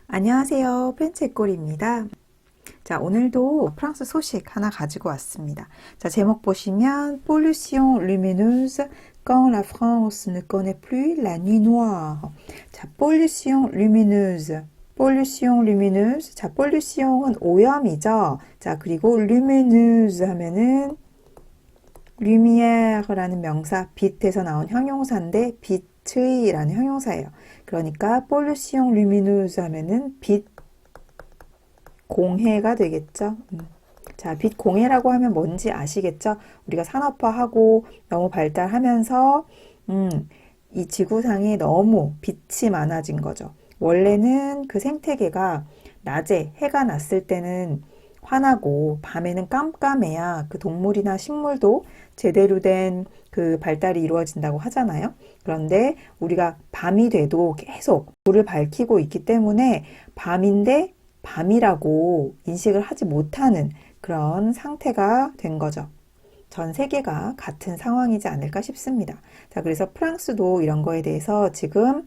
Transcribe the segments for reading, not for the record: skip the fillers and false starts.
안녕하세요. 프렌체꼴입니다. 자, 오늘도 프랑스 소식 하나 가지고 왔습니다. 자, 제목 보시면 Pollution lumineuse quand la France ne connaît plus la nuit noire. 자, pollution lumineuse. pollution lumineuse. 자, pollution은 오염이죠. 자, 그리고 lumineuse 하면은 lumière라는 명사, 빛에서 나온 형용사인데 빛의라는 형용사예요. 그러니까 pollution lumineuse 하면은 빛 공해가 되겠죠. 자, 빛 공해라고 하면 뭔지 아시겠죠? 우리가 산업화하고 너무 발달하면서 이 지구상에 너무 빛이 많아진 거죠. 원래는 그 생태계가 낮에 해가 났을 때는 환하고 밤에는 깜깜해야 그 동물이나 식물도 제대로 된 그 발달이 이루어진다고 하잖아요. 그런데 우리가 밤이 돼도 계속 불을 밝히고 있기 때문에 밤인데 밤이라고 인식을 하지 못하는 그런 상태가 된 거죠. 전 세계가 같은 상황이지 않을까 싶습니다. 자, 그래서 프랑스도 이런 거에 대해서 지금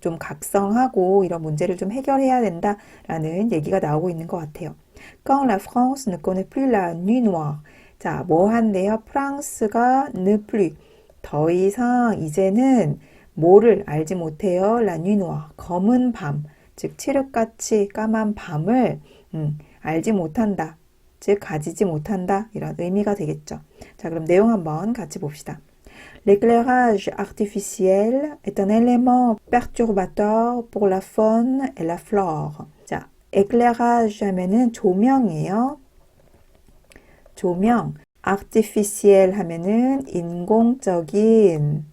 좀 각성하고 이런 문제를 좀 해결해야 된다라는 얘기가 나오고 있는 것 같아요. Quand la France ne connaît plus la nuit noire. 자, 뭐 한대요? 프랑스가 ne plus. 더 이상 이제는 뭐를 알지 못해요? La nuit noire. 검은 밤. 즉 칠흑같이 까만 밤을 알지 못한다. 즉 가지지 못한다. 이런 의미가 되겠죠. 자, 그럼 내용 한번 같이 봅시다. L'éclairage artificiel est un élément perturbateur pour la faune et la flore. 자, éclairage 하면은 조명이에요. 조명. artificiel 하면은 인공적인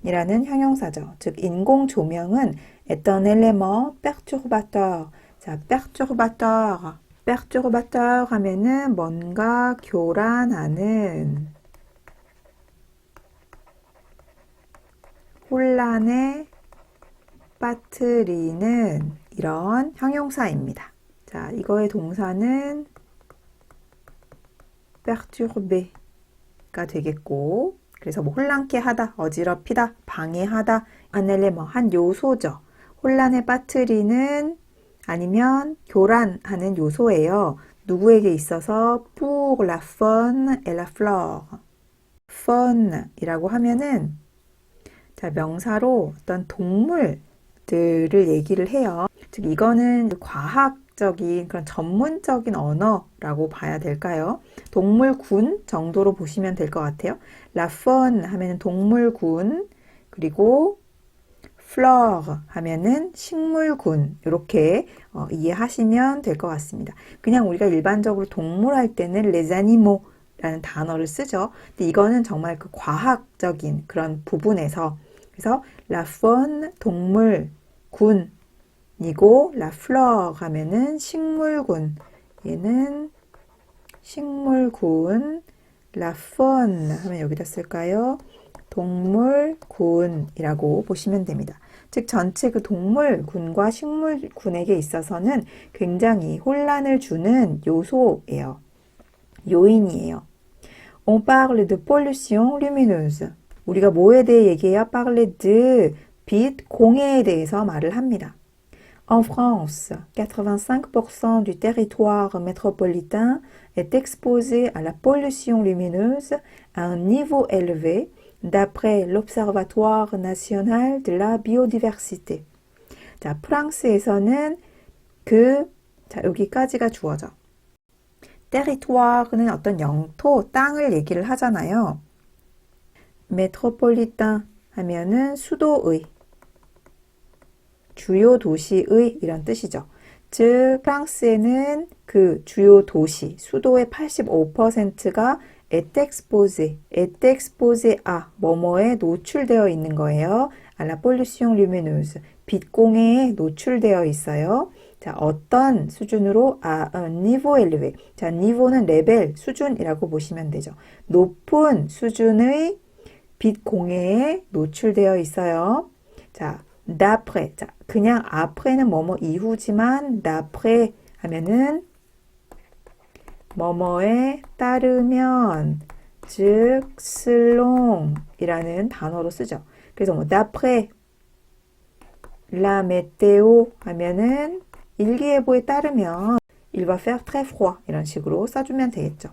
이라는 형용사죠. 즉 인공 조명은 est un élément perturbateur. 자, perturbateur 하면은 뭔가 교란하는 혼란에 빠뜨리는 이런 형용사입니다. 자, 이거의 동사는 perturber가 되겠고 그래서 뭐 혼란케 하다, 어지럽히다, 방해하다, 안엘레머 한 요소죠. 혼란에 빠뜨리는 아니면 교란하는 요소예요. 누구에게 있어서 pour la faune et la flore. faune이라고 하면은 자, 명사로 어떤 동물들을 얘기를 해요. 즉 이거는 과학적인 그런 전문적인 언어라고 봐야 될까요? 동물군 정도로 보시면 될 것 같아요. La faune 하면은 동물군, 그리고 flore 하면은 식물군, 이렇게 이해하시면 될 것 같습니다. 그냥 우리가 일반적으로 동물 할 때는 les animaux 라는 단어를 쓰죠. 근데 이거는 정말 그 과학적인 그런 부분에서 그래서 la faune 동물군 이고 la flore 하면은 식물군. 얘는 식물군. la faune 하면 여기다 쓸까요? 동물군이라고 보시면 됩니다. 즉 전체 그 동물군과 식물군에게 있어서는 굉장히 혼란을 주는 요소예요. 요인이에요. On parle de pollution lumineuse. 우리가 뭐에 대해 얘기해요? parle de 빛, 공해에 대해서 말을 합니다. En France, 85% du territoire métropolitain est exposé à la pollution lumineuse à un niveau élevé d'après l'Observatoire national de la biodiversité. 자, 프랑스에서는 자, 여기까지가 주어져. territoire는 어떤 영토, 땅을 얘기를 하잖아요. métropolitain 하면은 수도의, 주요 도시의 이런 뜻이죠. 즉 프랑스에는 그 주요 도시, 수도의 85%가 est exposé à 뭐뭐에 노출되어 있는 거예요. à la pollution lumineuse, 빛공해에 노출되어 있어요. 자, 어떤 수준으로? à un niveau élevé. 자, niveau는 레벨, 수준이라고 보시면 되죠. 높은 수준의 빛공해에 노출되어 있어요. 자, d'après. 자, 그냥 après 는 뭐뭐 이후지만 d'après 하면은 뭐뭐에 따르면, 즉 selon이라는 단어로 쓰죠. 그래서 뭐 d'après La météo 하면은 일기예보에 따르면 il va faire très froid 이런 식으로 써주면 되겠죠.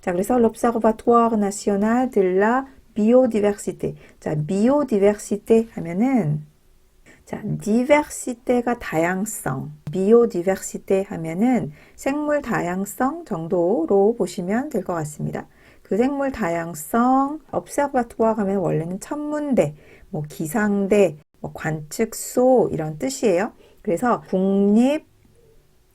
자, 그래서 l'Observatoire National de la Biodiversité. 자, biodiversité 하면은 자, diversité가 다양성, biodiversité 하면은 생물 다양성 정도로 보시면 될 것 같습니다. 그 생물 다양성, observatoire 하면 원래는 천문대, 뭐 기상대, 뭐 관측소 이런 뜻이에요. 그래서 국립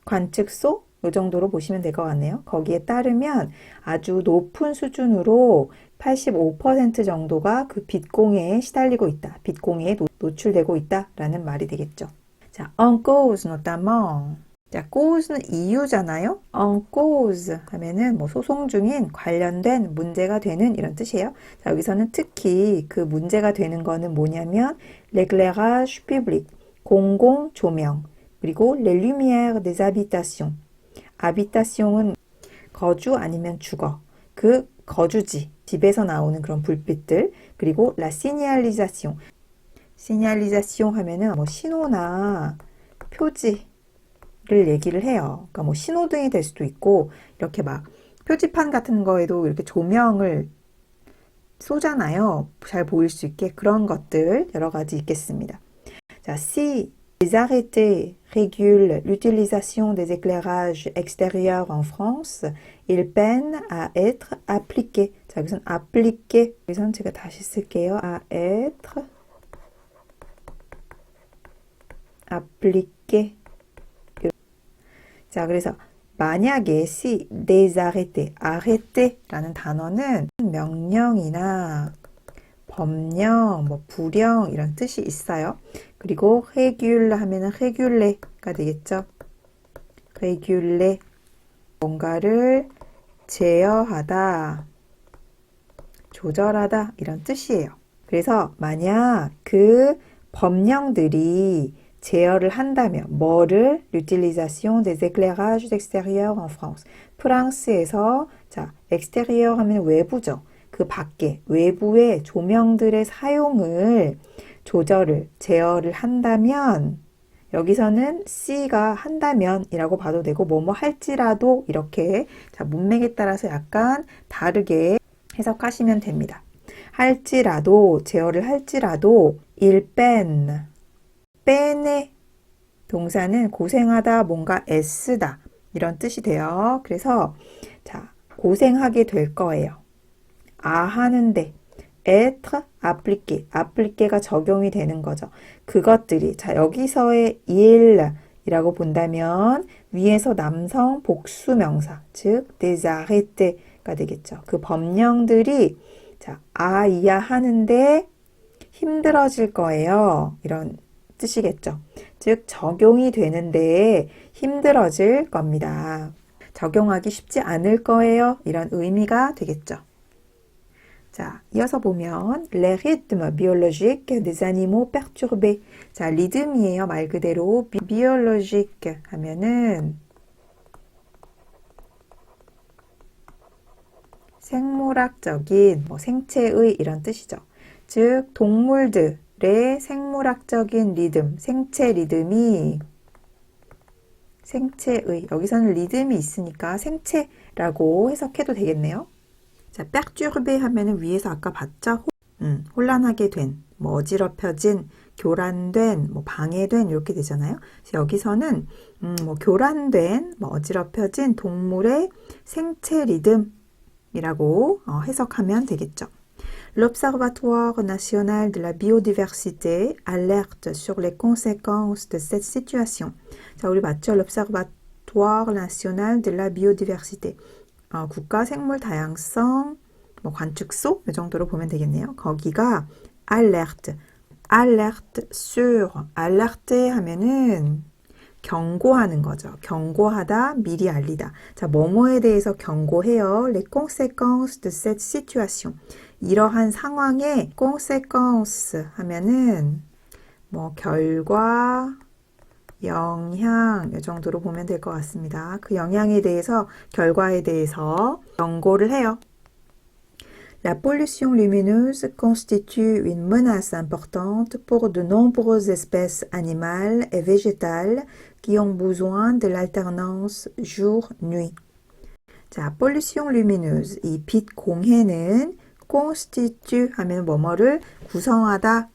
관측소 이 정도로 보시면 될 것 같네요. 거기에 따르면 아주 높은 수준으로 85% 정도가 그 빛공해에 시달리고 있다. 빛공해에 노출되고 있다라는 말이 되겠죠. 자, en cause notamment. 자, cause는 이유잖아요. en cause 하면은 뭐 소송 중인 관련된 문제가 되는 이런 뜻이에요. 자, 여기서는 특히 그 문제가 되는 거는 뭐냐면 l'éclairage public, 공공 조명, 그리고 les lumières des habitations. habitation은 거주 아니면 주거. 그 거주지, 집에서 나오는 그런 불빛들, 그리고 la signalisation. signalisation 하면은 뭐 신호나 표지를 얘기를 해요. 그러니까 뭐 신호등이 될 수도 있고, 이렇게 막 표지판 같은 거에도 이렇게 조명을 쏘잖아요. 잘 보일 수 있게 그런 것들 여러 가지 있겠습니다. 자, si les arrêtés régulent l'utilisation des éclairages extérieurs en France, ils peinent à être appliqués. 자, 여기서는 appliquer. 여기서는 제가 다시 쓸게요. à être appliqué. 자, 그래서 만약에 si des arrêtés, arrêté라는 단어는 명령이나 법령, 뭐 부령 이런 뜻이 있어요. 그리고 régule 하면은 réguler가 되겠죠. réguler 뭔가를 제어하다, 조절하다 이런 뜻이에요. 그래서 만약 그 법령들이 제어를 한다면 뭐를 l'utilisation des éclairages extérieurs en France. 프랑스에서 자, extérieur 하면 외부죠. 그 밖에 외부의 조명들의 사용을 조절을 제어를 한다면 여기서는 C가 한다면 이라고 봐도 되고 뭐뭐 할지라도 이렇게 자, 문맥에 따라서 약간 다르게 해석하시면 됩니다. 할지라도 제어를 할지라도 il peine 뺀의 동사는 고생하다, 뭔가 애쓰다 이런 뜻이 돼요. 그래서 자 고생하게 될 거예요. 아 하는데 être appliqué, appliqué가 적용이 되는 거죠. 그것들이 자 여기서의 il이라고 본다면 위에서 남성 복수 명사 즉 des arrêté가 되겠죠. 그 법령들이 자 이야 하는데 힘들어질 거예요. 이런 뜻이겠죠. 즉 적용이 되는데 힘들어질 겁니다. 적용하기 쉽지 않을 거예요. 이런 의미가 되겠죠. 자, 이어서 보면 les rythmes biologiques des animaux perturbés. 자, 리듬이에요. 말 그대로 biologique 하면은 생물학적인, 뭐 생체의 이런 뜻이죠. 즉 동물들의 생물학적인 리듬, 생체 리듬이 생체의, 여기서는 리듬이 있으니까 생체라고 해석해도 되겠네요. 자, perturbé 하면은 위에서 아까 봤죠? 혼란하게 된, 뭐 어지럽혀진, 교란된, 뭐 방해된 이렇게 되잖아요. 그래서 여기서는 뭐 교란된, 뭐 어지럽혀진 동물의 생체 리듬이라고 해석하면 되겠죠. L'Observatoire national de la biodiversité alerte sur les conséquences de cette situation. 자, 우리 맞죠? L'Observatoire national de la biodiversité. 국가 생물 다양성 뭐 관측소 이 정도로 보면 되겠네요. 거기가 alerte, alerte sur, alerte 하면은 경고하는 거죠. 경고하다, 미리 알리다. 자, 뭐뭐에 대해서 경고해요. Les conséquences de cette situation. 이러한 상황의 conséquence 하면은 뭐 결과, 영향 이 정도로 보면 될 것 같습니다. 그 영향에 대해서 결과에 대해서 경고를 해요. La pollution lumineuse constitue une menace importante pour de nombreuses espèces animales et végétales qui ont besoin de l'alternance jour-nuit. 자, pollution lumineuse, 이 빛 공해는 constitue 하면 뭐뭐를 구성하다.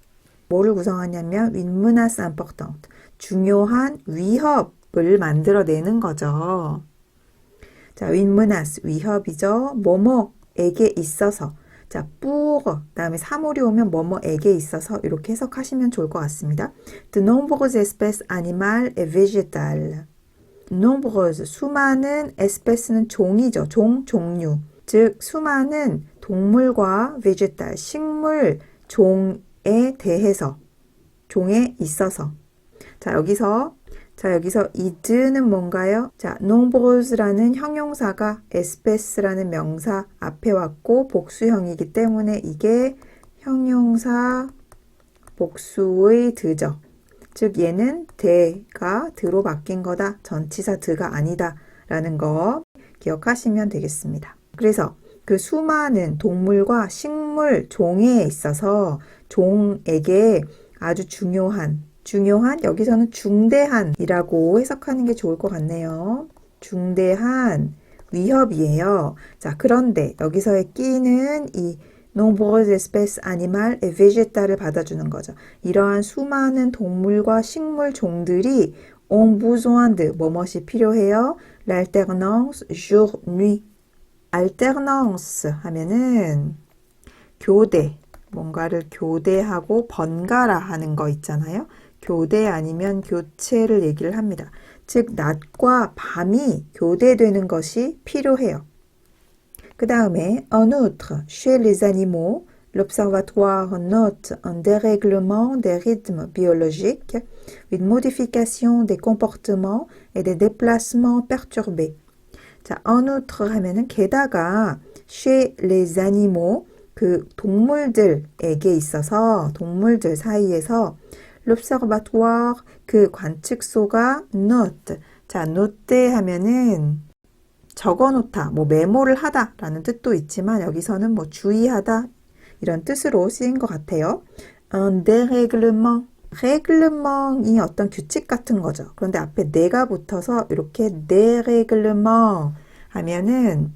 뭐를 구성하냐면 une menace importante, 중요한 위협을 만들어내는 거죠. 자, une menace, 위협이죠. 뭐뭐에게 있어서. 자, pour, 다음에 사물이 오면 뭐뭐에게 있어서 이렇게 해석하시면 좋을 것 같습니다. De nombreuses espèces animales et végétales. nombreuses, 수많은 espèce는 종이죠. 종류. 즉, 수많은 동물과 végétal, 식물 종에 대해서, 종에 있어서. 자, 여기서 is는 뭔가요? 자, nombreuse라는 형용사가 espèce라는 명사 앞에 왔고 복수형이기 때문에 이게 형용사 복수의 드죠. 즉 얘는 대가 드로 바뀐 거다. 전치사 드가 아니다. 라는 거 기억하시면 되겠습니다. 그래서 그 수많은 동물과 식물 종에 있어서 종에게 아주 중요한 여기서는 중대한이라고 해석하는 게 좋을 것 같네요. 중대한 위협이에요. 자, 그런데 여기서의 끼는 이 nombreuses espèces animales et végétales 받아주는 거죠. 이러한 수많은 동물과 식물 종들이 ont besoin de 뭐뭇이 필요해요? l'alternance jour-nuit. alternance 하면은 교대, 뭔가를 교대하고 번갈아 하는 거 있잖아요. 교대 아니면 교체를 얘기를 합니다. 즉 낮과 밤이 교대되는 것이 필요해요. 그 다음에 en outre, chez les animaux, l'observatoire note un dérèglement des rythmes biologiques, une modification des comportements et des déplacements perturbés. 자, en outre 하면은 게다가 chez les animaux, 그 동물들에게 있어서 동물들 사이에서 l'observatoire, 그 관측소가 note. 자, note 하면은 적어놓다, 뭐 메모를 하다라는 뜻도 있지만 여기서는 뭐 주의하다 이런 뜻으로 쓰인 것 같아요. un dérèglement, règlement이 어떤 규칙 같은 거죠. 그런데 앞에 내가 붙어서 이렇게 dérèglement 하면은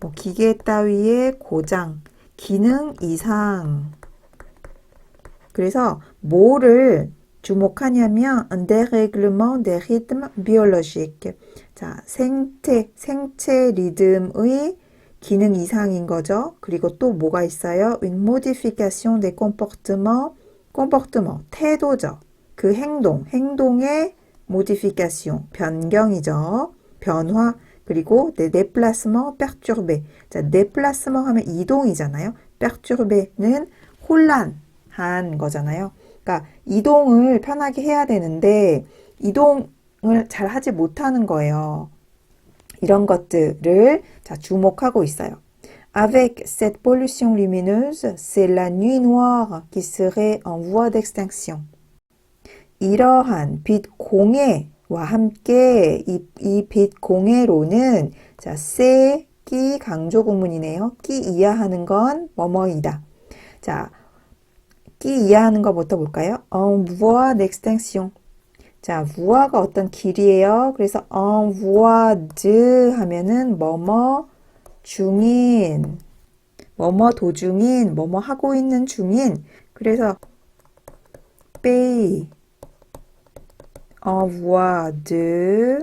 뭐 기계 따위의 고장, 기능 이상. 그래서 뭐를 주목하냐면 un dérèglement des rythmes biologiques. 자, 생체 리듬의 기능 이상인 거죠. 그리고 또 뭐가 있어요? une modification des comportements, comportement, 태도죠. 그 행동의 modification, 변경이죠. 변화. 그리고 des déplacements perturbés. 자, déplacement 하면 이동이잖아요. perturber는 혼란한 거잖아요. 그러니까 이동을 편하게 해야 되는데 이동을 잘 하지 못하는 거예요. 이런 것들을 자, 주목하고 있어요. Avec cette pollution lumineuse, c'est la nuit noire qui serait en voie d'extinction. 이러한 빛 공해와 함께 이 빛 공해로는 자, c'est 끼 강조 구문이네요. 끼 이하하는 건 뭐뭐이다. 자, 끼 이해하는 것부터 볼까요? En voie d'extinction. 자, voie가 어떤 길이에요. 그래서 en voie de 하면은 뭐뭐 중인, 뭐뭐 도중인, 뭐뭐 하고 있는 중인. 그래서 pays en voie de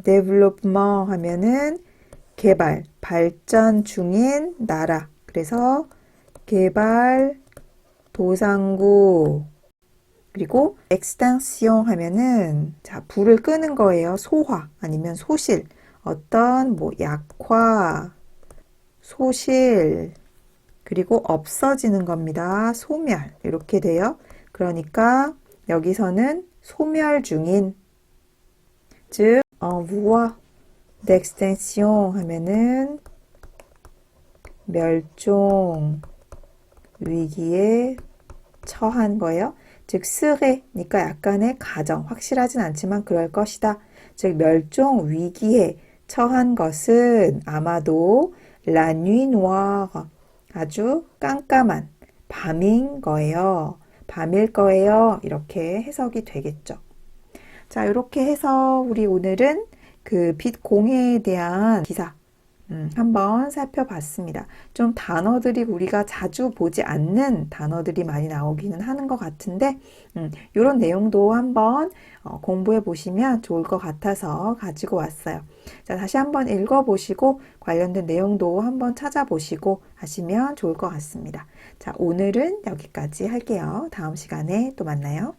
développement 하면은 개발, 발전 중인 나라. 그래서 개발 도상국. 그리고 extinction 하면은 자, 불을 끄는 거예요. 소화 아니면 소실. 어떤 뭐 약화, 소실. 그리고 없어지는 겁니다. 소멸. 이렇게 돼요. 그러니까 여기서는 소멸 중인, 즉 en voie d'extinction 하면은 멸종 위기에 처한 거예요. 즉 sere니까 약간의 가정, 확실하진 않지만 그럴 것이다. 즉 멸종 위기에 처한 것은 아마도 la nuit noire, 아주 깜깜한 밤인 거예요. 밤일 거예요. 이렇게 해석이 되겠죠. 자, 이렇게 해서 우리 오늘은 그 빛 공해에 대한 기사 한번 살펴봤습니다. 좀 단어들이 우리가 자주 보지 않는 단어들이 많이 나오기는 하는 것 같은데 이런 내용도 한번 공부해 보시면 좋을 것 같아서 가지고 왔어요. 자, 다시 한번 읽어보시고 관련된 내용도 한번 찾아보시고 하시면 좋을 것 같습니다. 자, 오늘은 여기까지 할게요. 다음 시간에 또 만나요.